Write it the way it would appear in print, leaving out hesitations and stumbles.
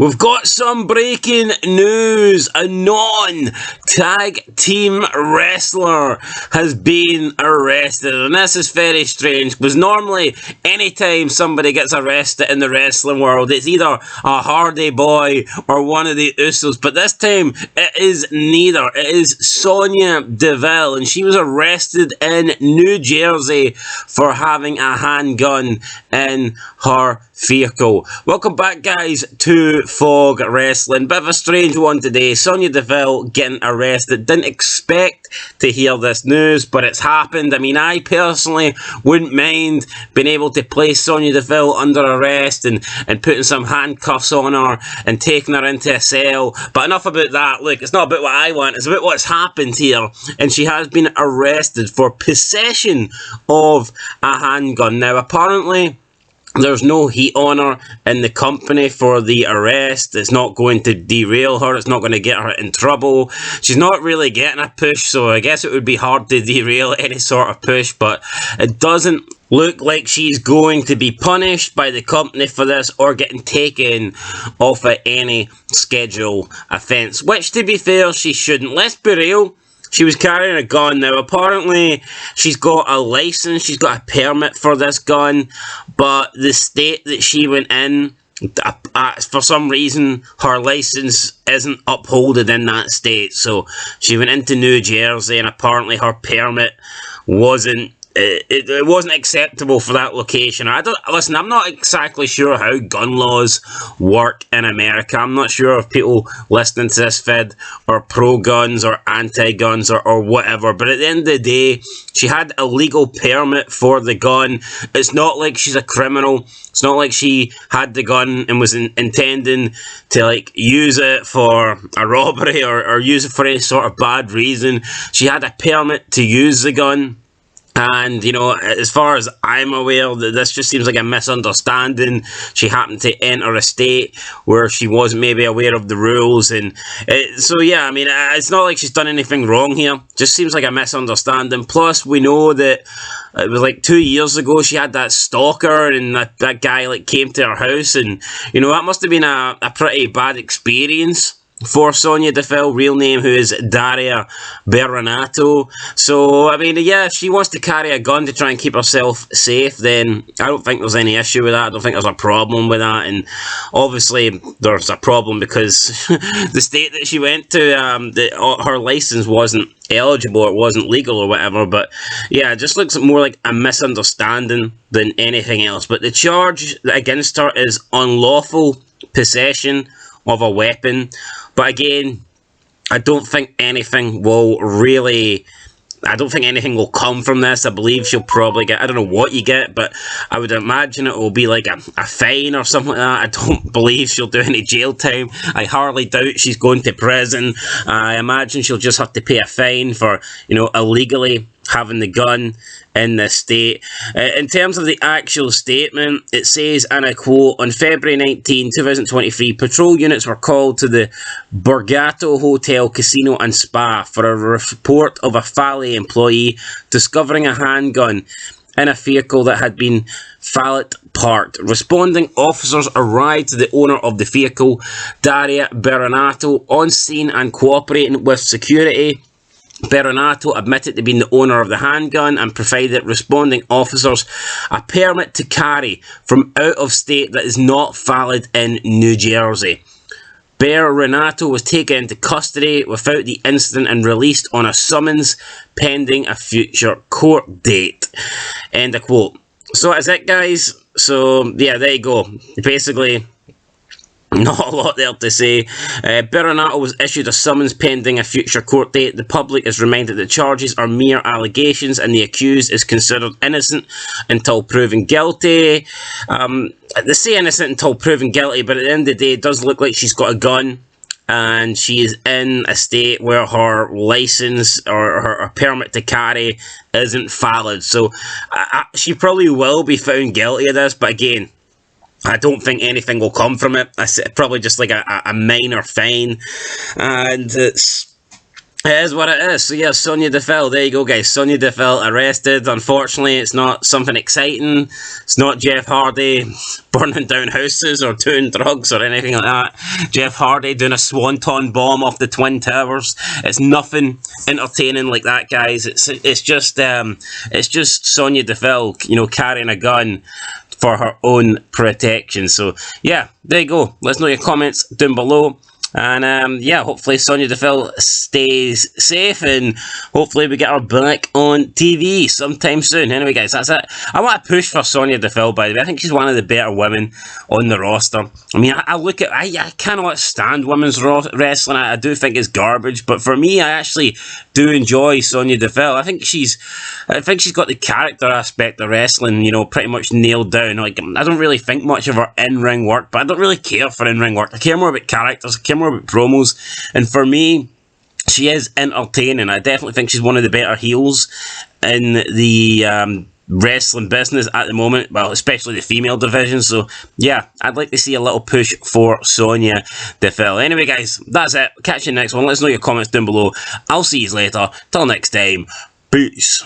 We've got some breaking news. A non-tag team wrestler has been arrested. And this is very strange, because normally anytime somebody gets arrested in the wrestling world, it's either a Hardy Boy or one of the Usos. But this time, it is neither. It is Sonya Deville, and she was arrested in New Jersey for having a handgun in her vehicle. Welcome back, guys, to Fog Wrestling. Bit of a strange one today. Sonya Deville getting arrested. Didn't expect to hear this news, but it's happened. I mean, I personally wouldn't mind being able to place Sonya Deville under arrest and putting some handcuffs on her and taking her into a cell. But enough about that. Look, it's not about what I want. It's about what's happened here. And she has been arrested for possession of a handgun. Now, apparently, there's no heat on her in the company for the arrest. It's not going to derail her. It's not going to get her in trouble. She's not really getting a push, so I guess it would be hard to derail any sort of push, but it doesn't look like she's going to be punished by the company for this or getting taken off of any schedule offence, which, to be fair, she shouldn't. Let's be real. She was carrying a gun. Now, apparently, she's got a license, she's got a permit for this gun, but the state that she went in, for some reason, her license isn't upholded in that state. So, she went into New Jersey, and apparently her permit wasn't it wasn't acceptable for that location. Listen, I'm not exactly sure how gun laws work in America. I'm not sure if people listening to this vid are pro-guns or anti-guns or whatever. But at the end of the day, she had a legal permit for the gun. It's not like she's a criminal. It's not like she had the gun and was intending to, like, use it for a robbery or use it for any sort of bad reason. She had a permit to use the gun. And, you know, as far as I'm aware, this just seems like a misunderstanding. She happened to enter a state where she wasn't maybe aware of the rules. And so, yeah, I mean, it's not like she's done anything wrong here. Just seems like a misunderstanding. Plus, we know that it was like 2 years ago she had that stalker and that guy, like, came to her house. And, you know, that must have been a pretty bad experience for Sonya Deville, real name, who is Daria Beranato. So, I mean, yeah, if she wants to carry a gun to try and keep herself safe, then I don't think there's any issue with that. I don't think there's a problem with that. And obviously, there's a problem because the state that she went to, her license wasn't eligible, it wasn't legal or whatever. But yeah, it just looks more like a misunderstanding than anything else. But the charge against her is unlawful possession of a weapon. But again, I don't think anything will come from this. I believe she'll probably get, I don't know what you get, but I would imagine it will be like a fine or something like that. I don't believe she'll do any jail time. I hardly doubt she's going to prison. I imagine she'll just have to pay a fine for, you know, illegally having the gun in this state. In terms of the actual statement, it says, and I quote, on February 19, 2023, patrol units were called to the Borgato Hotel, Casino and Spa for a report of a Fale employee discovering a handgun in a vehicle that had been valet parked. Responding officers arrived to the owner of the vehicle, Daria Beranato, on scene and cooperating with security. Beranato admitted to being the owner of the handgun and provided responding officers a permit to carry from out of state that is not valid in New Jersey. Beranato was taken into custody without the incident and released on a summons pending a future court date. End of quote. So that's it, guys. So yeah, there you go. Basically, not a lot there to say. Beranato was issued a summons pending a future court date. The public is reminded that charges are mere allegations and the accused is considered innocent until proven guilty. They say innocent until proven guilty, but at the end of the day, it does look like she's got a gun. And she is in a state where her license or her permit to carry isn't valid. So she probably will be found guilty of this, but again, I don't think anything will come from it. Probably just like a minor fine. And it's It is what it is. So yeah, Sonya Deville. There you go, guys. Sonya Deville arrested. Unfortunately, it's not something exciting. It's not Jeff Hardy burning down houses or doing drugs or anything like that. Jeff Hardy doing a swanton bomb off the Twin Towers. It's nothing entertaining like that, guys. It's just Sonya Deville, you know, carrying a gun for her own protection. So yeah, there you go. Let us know your comments down below. And yeah, hopefully Sonya Deville stays safe, and hopefully we get her back on TV sometime soon. Anyway, guys, that's it. I want to push for Sonya Deville, by the way. I think she's one of the better women on the roster. I mean, I cannot stand women's wrestling. I do think it's garbage, but for me, I actually do enjoy Sonya Deville. I think she's got the character aspect of wrestling, you know, pretty much nailed down. Like, I don't really think much of her in-ring work, but I don't really care for in-ring work. I care more about characters. I care more about promos, and for me, she is entertaining. I definitely think she's one of the better heels in the wrestling business at the moment, well, especially the female division. So yeah, I'd like to see a little push for Sonya Deville. Anyway, guys, that's it. Catch you next one. Let us know your comments down below. I'll see you later. Till next time, peace.